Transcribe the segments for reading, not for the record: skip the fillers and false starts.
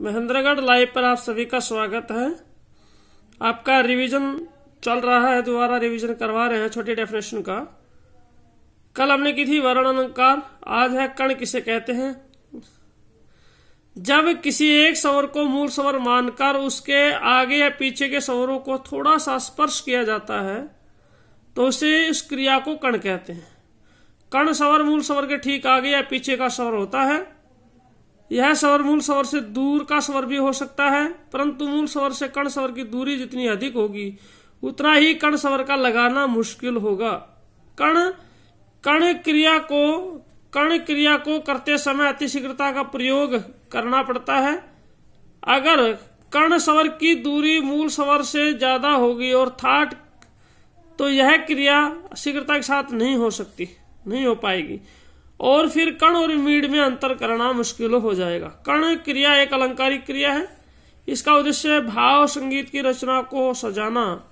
Mahendragarh live पर आप सभी का स्वागत है। आपका रिवीजन चल रहा है, दोबारा रिवीजन करवा रहे हैं छोटी डेफिनेशन का। कल हमने की थी वर्ण अलंकार, आज है कण किसे कहते हैं। जब किसी एक स्वर को मूल स्वर मानकर उसके आगे या पीछे के स्वरों को थोड़ा सा स्पर्श किया जाता है तो उसे उस क्रिया को कण कहते हैं। कण स्वर मूल स्वर के ठीक आगे या पीछे का स्वर होता है। यह स्वर मूल स्वर से दूर का स्वर भी हो सकता है, परंतु मूल स्वर से कण स्वर की दूरी जितनी अधिक होगी उतना ही कण स्वर का लगाना मुश्किल होगा। कण क्रिया को करते समय अतिशीघ्रता का प्रयोग करना पड़ता है। अगर कण स्वर की दूरी मूल स्वर से ज्यादा होगी और थाट तो यह क्रिया शीघ्रता के साथ नहीं हो पाएगी और फिर कण और मीड में अंतर करना मुश्किल हो जाएगा। कण क्रिया एक अलंकारिक क्रिया है। इसका उद्देश्य भाव संगीत की रचना को सजाना।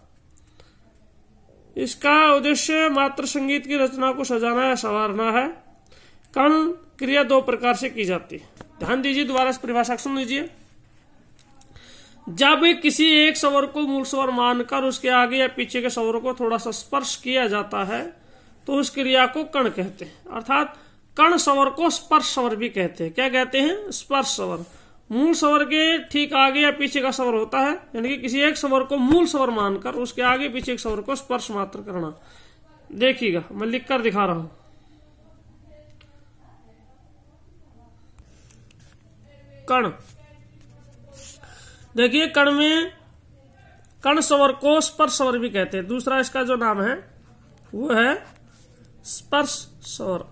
इसका उद्देश्य मात्र संगीत की रचना को सजाना या संवारना है। कण क्रिया दो प्रकार से की जाती है। ध्यान दीजिए, दोबारा इस परिभाषा सुन लीजिए। जब किसी एक स्वर को मूल स्वर मानकर उसके आगे या पीछे के स्वरों को थोड़ा सा स्पर्श किया जाता है तो उस क्रिया को कण कहते हैं। अर्थात कण स्वर को स्पर्श स्वर भी कहते हैं। क्या कहते हैं? स्पर्श स्वर। मूल स्वर के ठीक आगे या पीछे का स्वर होता है, यानी कि किसी एक स्वर को मूल स्वर मानकर उसके आगे पीछे के स्वर को स्पर्श मात्र करना। देखिएगा, मैं लिख कर दिखा रहा हूं। कण, देखिए कण में कण स्वर को स्पर्श स्वर भी कहते हैं। दूसरा इसका जो नाम है वो है स्पर्श स्वर।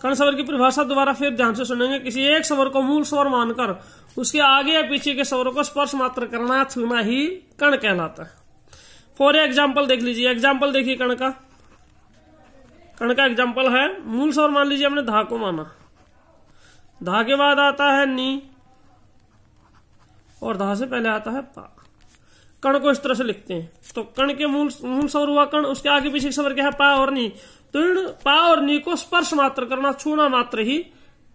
कण स्वर की परिभाषा दोबारा फिर ध्यान से सुनेंगे। किसी एक स्वर को मूल स्वर मानकर उसके आगे या पीछे के स्वरों को स्पर्श मात्र करना, छूना ही कण कहलाता है। फॉर एग्जाम्पल देख लीजिए। एग्जाम्पल देखिए कण का एग्जाम्पल है। मूल स्वर मान लीजिए हमने धा को माना, धा के बाद आता है नी और धा से पहले आता है पा। कण को इस तरह से लिखते हैं। तो कण के मूल स्वर हुआ कण, उसके आगे पीछे स्वर क्या है? पा और नी। तो इन पा और नी को स्पर्श मात्र करना, छूना मात्र ही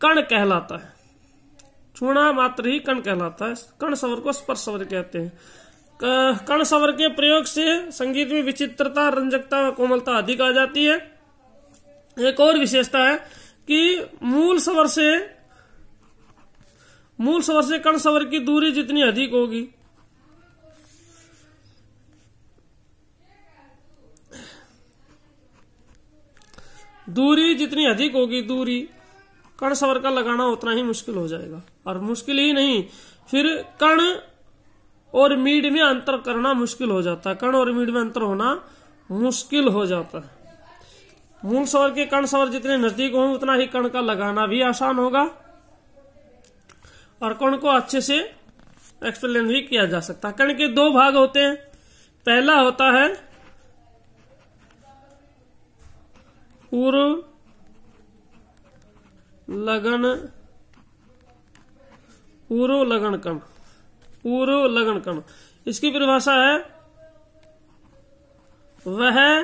कण कहलाता है। छूना मात्र ही कण कहलाता है। कण स्वर को स्पर्श स्वर कहते हैं। कण स्वर के प्रयोग से संगीत में विचित्रता, रंजकता व कोमलता अधिक आ जाती है। एक और विशेषता है कि मूल स्वर से कण स्वर की दूरी जितनी अधिक होगी दूरी कण स्वर का लगाना उतना ही मुश्किल हो जाएगा। और मुश्किल ही नहीं, फिर कण और मीड में अंतर करना मुश्किल हो जाता है। कण और मीड में अंतर होना मुश्किल हो जाता है। मूल स्वर के कण स्वर जितने नजदीक हों उतना ही कण का लगाना भी आसान होगा और कण को अच्छे से एक्सप्लेन भी किया जा सकता है। कण के दो भाग होते हैं। पहला होता है पूर्व लगन कण। इसकी परिभाषा है वह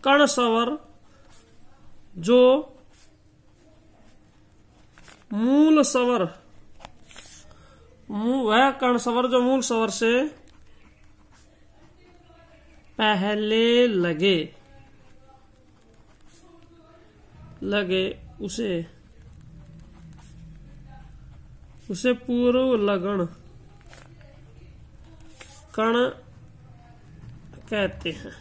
कण स्वर जो मूल स्वर से पहले लगे उसे पूर्व लगन कण कहते हैं।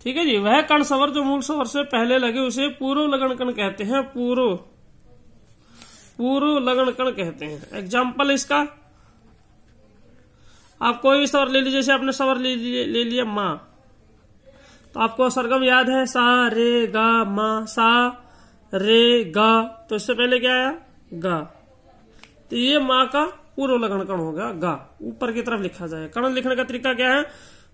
ठीक है जी। वह कण स्वर जो मूल स्वर से पहले लगे उसे पूर्व लगन कण कहते हैं। पूर्व लगन कण कहते हैं। एग्जाम्पल इसका, आप कोई भी स्वर ले लीजिए। जैसे आपने स्वर ले लिया माँ, तो आपको सरगम याद है, सा रे गा मा, सा रे गा। तो इससे पहले क्या आया? गा। तो ये माँ का पूर्व लगन कण हो गया गा। ऊपर की तरफ लिखा जाए। कण लिखने का तरीका क्या है?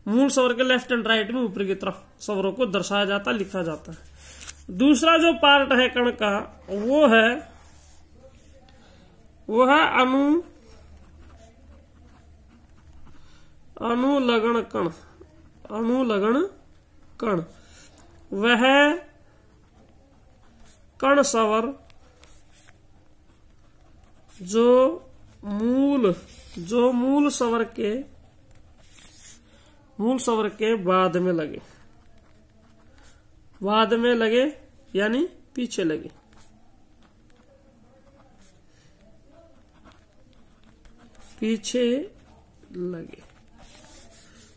मूल स्वर के लेफ्ट एंड राइट में ऊपर की तरफ स्वरों को दर्शाया जाता, लिखा जाता है। दूसरा जो पार्ट है कण का वो है अनुलगन कण। वह कण स्वर जो मूल स्वर के बाद में लगे यानी पीछे लगे।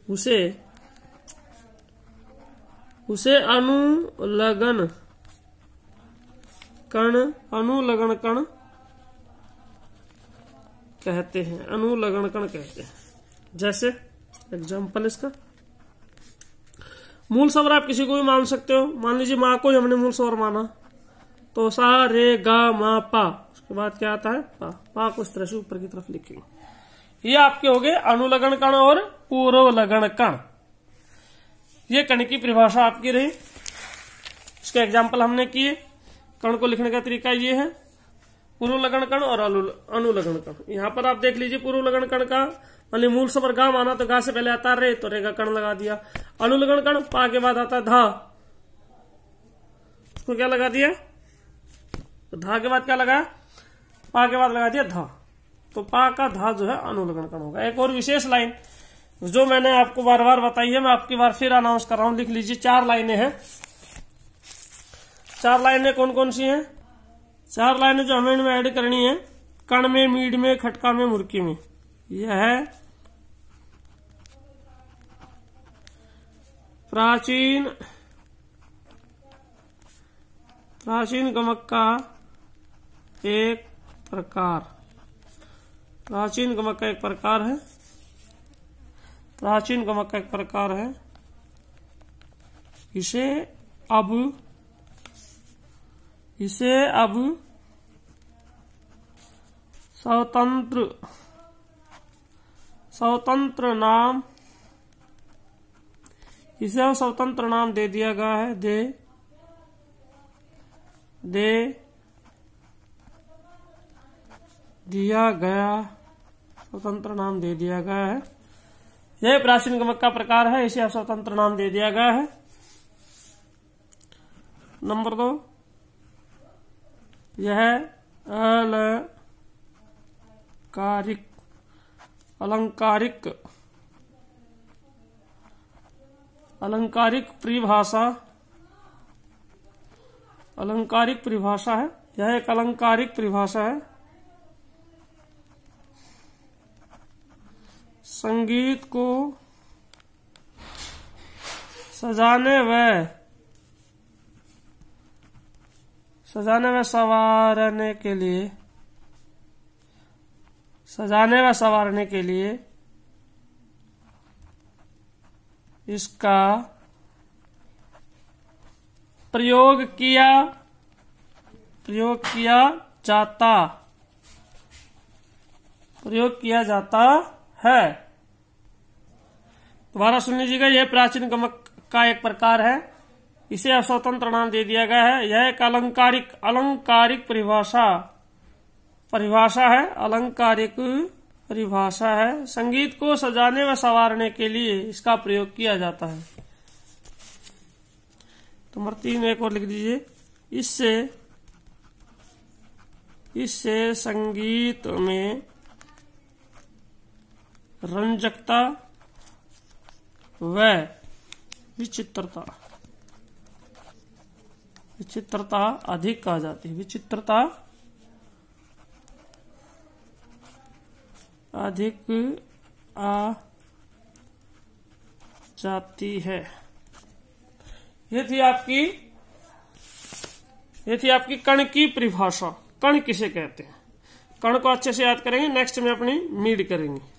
उसे अनुलगन कण कहते हैं। जैसे एग्जाम्पल इसका, मूल स्वर आप किसी को भी मान सकते हो। मान लीजिए माँ को ही हमने मूल स्वर माना, तो सा रे गा मा पा, उसके बाद क्या आता है पा। पा को इस तरह से ऊपर की तरफ लिखेंगे। ये आपके हो गए अनुलगन कण और पूर्व लगन कण। ये कण की परिभाषा आपकी रही। इसके एग्जाम्पल हमने किए। कण को लिखने का तरीका ये है, पूर्व लगन कण और अनुलगन कण। यहाँ पर आप देख लीजिए, पूर्व लगन कण का मान मूल स्वर गा माना तो गा से पहले आता रे, तो रे का कण लगा दिया। अनुलगन कण पा के बाद आता धा, उसको क्या लगा दिया, तो धा के बाद क्या लगा, पा के बाद लगा दिया धा। तो पा का धा जो है अनुलगन कण होगा। एक और विशेष लाइन जो मैंने आपको बार बार बताई है, मैं आपकी बार फिर अनाउंस कर रहा हूं, लिख लीजिए। 4 लाइनें हैं। 4 लाइनें कौन कौन सी हैं? 4 लाइनें जो हमें इनमें ऐड करनी है, कण में, मीड में, खटका में, मुर्की में। यह है प्राचीन गमक का एक प्रकार। प्राचीन गमक का एक प्रकार है। इसे अब स्वतंत्र नाम दे दिया गया है। स्वतंत्र नाम दे दिया गया है। यह प्राचीन गमक का प्रकार है, इसे स्वतंत्र नाम दे दिया गया है। नंबर 2, यह अलंकारिक परिभाषा है। यह एक अलंकारिक परिभाषा है। संगीत को सजाने व संवारने के लिए इसका प्रयोग किया जाता है। दोबारा सुन लीजिएगा। यह प्राचीन गमक का एक प्रकार है, इसे अब स्वतंत्र नाम दे दिया गया है। यह एक अलंकारिक परिभाषा है। अलंकारिक परिभाषा है। संगीत को सजाने व संवारने के लिए इसका प्रयोग किया जाता है। नंबर 3 एक और लिख दीजिए। इससे संगीत में रंजकता व विचित्रता अधिक आ जाती है। विचित्रता अधिक आ जाती है। ये थी आपकी कण की परिभाषा। कण किसे कहते हैं? कण को अच्छे से याद करेंगे, नेक्स्ट में अपनी मीड करेंगे।